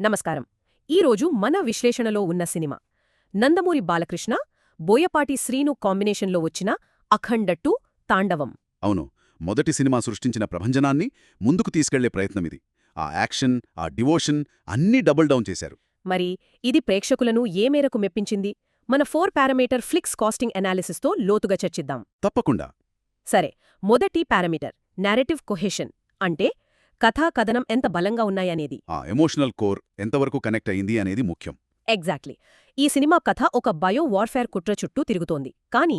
నమస్కారం. ఈరోజు మన విశ్లేషణలో ఉన్న సినిమా నందమూరి బాలకృష్ణ, బోయపాటి శ్రీను కాంబినేషన్లో వచ్చిన అఖండ 2 తాండవం. అవును, మొదటి సినిమా సృష్టించిన ప్రభంజనాన్ని ముందుకు తీసుకెళ్లే ప్రయత్నమిది. ఆ యాక్షన్, ఆ డివోషన్ అన్నీ డబుల్ డౌన్ చేశారు. మరి ఇది ప్రేక్షకులను ఏ మేరకు మెప్పించింది? మన 4 పారామీటర్ ఫ్లిక్స్ కాస్టింగ్ అనాలిసిస్తో లోతుగా చర్చిద్దాం. తప్పకుండా. సరే, మొదటి పారామీటర్ నారేటివ్ కొహెషన్, అంటే కథా కథనం ఎంత బలంగా ఉన్నాయనేది. ఆ ఎమోషనల్ కోర్ ఎంతవరకు కనెక్ట్ అయింది అనేది ముఖ్యం. ఎగ్జాక్ట్లీ. ఈ సినిమా కథ ఒక బయో వార్ఫేర్ కుట్ర చుట్టూ తిరుగుతోంది, కానీ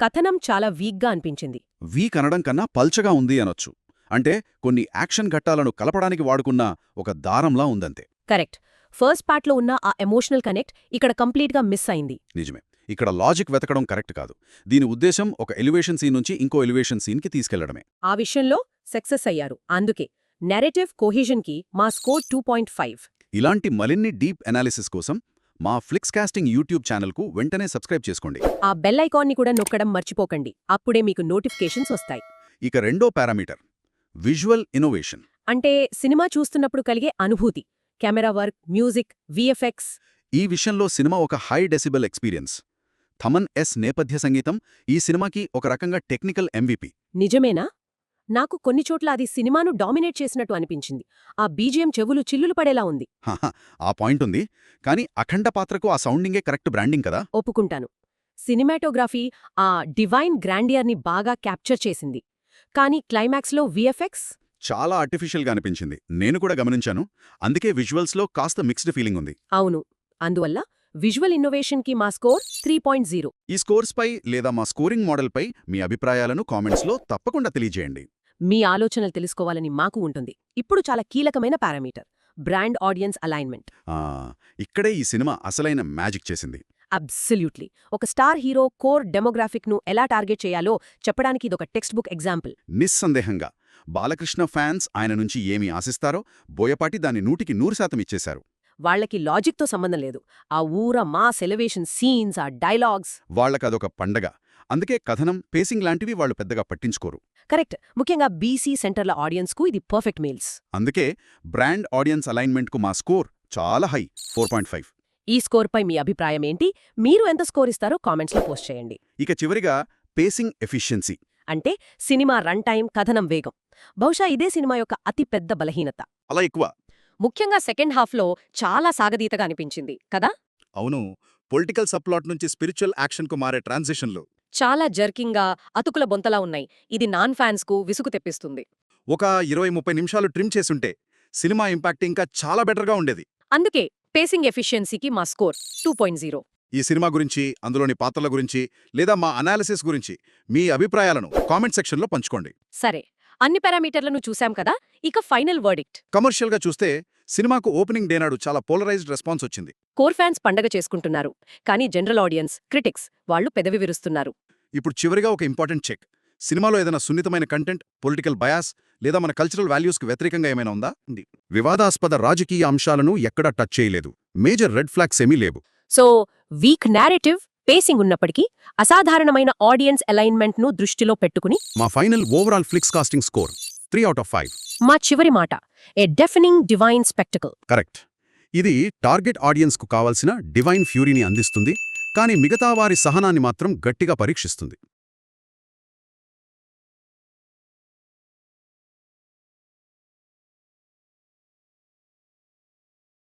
కథనం చాలా వీక్గా అనిపించింది. వీక్ అనడం కన్నా పల్చగా ఉంది అనొచ్చు. అంటే కొన్ని యాక్షన్ ఘట్టాలను కలపడానికి వాడుకున్న ఒక దారంలా ఉందంతే. కరెక్ట్. ఫస్ట్ పార్ట్లో ఉన్న ఆ ఎమోషనల్ కనెక్ట్ ఇక్కడ కంప్లీట్గా మిస్ అయింది. నిజమే. ఇక్కడ లాజిక్ వెతకడం కరెక్ట్ కాదు. దీని ఉద్దేశం ఒక ఎలివేషన్ సీన్ నుంచి ఇంకో ఎలివేషన్ సీన్కి తీసుకెళ్లడమే. ఆ విషయంలో సక్సెస్ అయ్యారు. అందుకే నెరేటివ్ కోహెజన్కి మా స్కోర్ 2.5. ఇలాంటి మరిన్ని డీప్ అనాలిసిస్ కోసం మా ఫ్లిక్స్ కాస్టింగ్ యూట్యూబ్ ఛానల్కు వెంటనే సబ్స్క్రైబ్ చేసుకోండి. ఆ బెల్ ఐకాన్ని కూడా నొక్కడం మర్చిపోకండి. అప్పుడే మీకు నోటిఫికేషన్స్ వస్తాయి. ఇక రెండో పారామీటర్ విజువల్ ఇన్నోవేషన్. అంటే సినిమా చూస్తున్నప్పుడు కలిగే అనుభూతి, కెమెరా వర్క్, మ్యూజిక్, విఎఫ్ఎక్స్. ఈ విషయంలో సినిమా ఒక high decibel experience. Thaman S నేపథ్య సంగీతం ఈ సినిమాకి ఒక రకంగా టెక్నికల్ MVP. నిజమేనా? నాకు కొన్ని చోట్ల అది సినిమాను డామినేట్ చేసినట్టు అనిపించింది. ఆ బీజిఎం చెవులు చిల్లులు పడేలా ఉంది. ఆ పాయింట్ ఉంది, కానీ అఖండ పాత్రకు ఆ సౌండింగే కరెక్ట్ బ్రాండింగ్ కదా. ఒప్పుకుంటాను. సినిమాటోగ్రఫీ ఆ డివైన్ గ్రాండియర్ని బాగా క్యాప్చర్ చేసింది. కానీ క్లైమాక్స్లో విఎఫ్ఎక్స్ చాలా ఆర్టిఫిషియల్గా అనిపించింది. నేను కూడా గమనించాను. అందుకే విజువల్స్లో కాస్త మిక్స్డ్ ఫీలింగ్ ఉంది. అవును. అందువల్ల విజువల్ ఇన్నోవేషన్కి మా స్కోర్ 3.0. ఈ స్కోర్స్పై లేదా మా స్కోరింగ్ మోడల్పై మీ అభిప్రాయాలను కామెంట్స్లో తప్పకుండా తెలియజేయండి. మీ ఆలోచనలు తెలుసుకోవాలని మాకు ఉంటుంది. ఇప్పుడు చాలా కీలకమైన పారామీటర్ బ్రాండ్ ఆడియన్స్ అలైన్మెంట్. ఇక్కడే ఈ సినిమా అసలైన మ్యాజిక్ చేసింది. అబ్సల్యూట్లీ. ఒక స్టార్ హీరో కోర్ డెమోగ్రాఫిక్ను ఎలా టార్గెట్ చేయాలో చెప్పడానికి ఇదొక టెక్స్ట్ బుక్ ఎగ్జాంపుల్. నిస్సందేహంగా బాలకృష్ణ ఫ్యాన్స్ ఆయన నుంచి ఏమి ఆశిస్తారో బోయపాటి దాన్ని 100% ఇచ్చేశారు. వాళ్లకి లాజిక్తో సంబంధం లేదు. ఆ ఊర మాస్ ఎలివేషన్ సీన్స్, ఆ డైలాగ్స్, వాళ్లకదొక పండగ. అందుకే కథనం, పేసింగ్ లాంటివి వాళ్లు పెద్దగా పట్టించుకోరు. కరెక్ట్. ముఖ్యంగా బీసీ సెంటర్ల ఆడియన్స్కు ఇది పర్ఫెక్ట్ మీల్స్. అందుకే బ్రాండ్ ఆడియన్స్ అలైన్మెంట్కు మా స్కోర్ చాలా హై, 4.5. ఈ స్కోర్పై మీ అభిప్రాయం ఏంటి? మీరు ఎంత స్కోర్ ఇస్తారో కామెంట్స్లో పోస్ట్ చేయండి. ఇక చివరిగా పేసింగ్ ఎఫిషియన్సీ, అంటే సినిమా రన్ టైం, కథనం వేగం. బహుశా ఇదే సినిమా యొక్క అతి పెద్ద బలహీనత. అలా ఎక్కువ. ముఖ్యంగా సెకండ్ హాఫ్లో చాలా సాగదీతగా అనిపించింది కదా. అవును, పొలిటికల్ సబ్ప్లాట్ నుంచి స్పిరిచువల్ యాక్షన్కు మారే ట్రాన్సిషన్లు చాలా జర్కింగ్గా, అతుకుల బొంతలా ఉన్నాయి. ఇది నాన్ ఫ్యాన్స్కు విసుగు తెప్పిస్తుంది. ఒక 20-30 నిమిషాలు ట్రిమ్ చేసుంటే సినిమా ఇంపాక్ట్ ఇంకా చాలా బెటర్గా ఉండేది. అందుకే పేసింగ్ ఎఫిషియన్సీకి మా స్కోర్ 2.0. ఈ సినిమా గురించి, అందులోని పాత్రల గురించి లేదా మా అనాలిసిస్ గురించి మీ అభిప్రాయాలను కామెంట్ సెక్షన్లో పంచుకోండి. సరే, అన్ని పారామీటర్లను చూశాం కదా. ఇక ఫైనల్ వర్డిక్ట్. కమర్షియల్గా చూస్తే సినిమాకు ఓపెనింగ్ డే నాడు చాలా పోలరైజ్డ్ రెస్పాన్స్ వచ్చింది. కోర్ ఫ్యాన్స్ పండగ చేసుకుంటున్నారు, కానీ జనరల్ ఆడియన్స్, క్రిటిక్స్ వాళ్ళు పెదవి విరుస్తున్నారు. ఇప్పుడు చివరిగా ఒక ఇంపార్టెంట్ చెక్. సినిమాలో ఏదైనా సున్నితమైన కంటెంట్, పొలిటికల్ బయాస్ లేదా మన కల్చరల్ వాల్యూస్కి వ్యతిరేకంగా ఏమైనా ఉందా? వివాదాస్పద రాజకీయ అంశాలను ఎక్కడా టచ్ చేయలేదు. మేజర్ రెడ్ ఫ్లాగ్స్ ఏమీ లేవు. సో వీక్ నేరేటివ్, పేసింగ్ ఉన్నప్పటికీ అసాధారణమైన ఆడియన్స్ అలైన్మెంట్ను దృష్టిలో పెట్టుకుని మా ఫైనల్ ఓవరాల్ ఫ్లిక్స్ కాస్టింగ్ స్కోర్ 3/5. మా చివరి మాట ఏ డెఫినింగ్ డివైన్ స్పెక్టకల్. కరెక్ట్. ఇది టార్గెట్ ఆడియన్స్కు కావాల్సిన డివైన్ ఫ్యూరీని అందిస్తుంది, కానీ మిగతా వారి సహనాన్ని మాత్రం గట్టిగా పరీక్షిస్తుంది.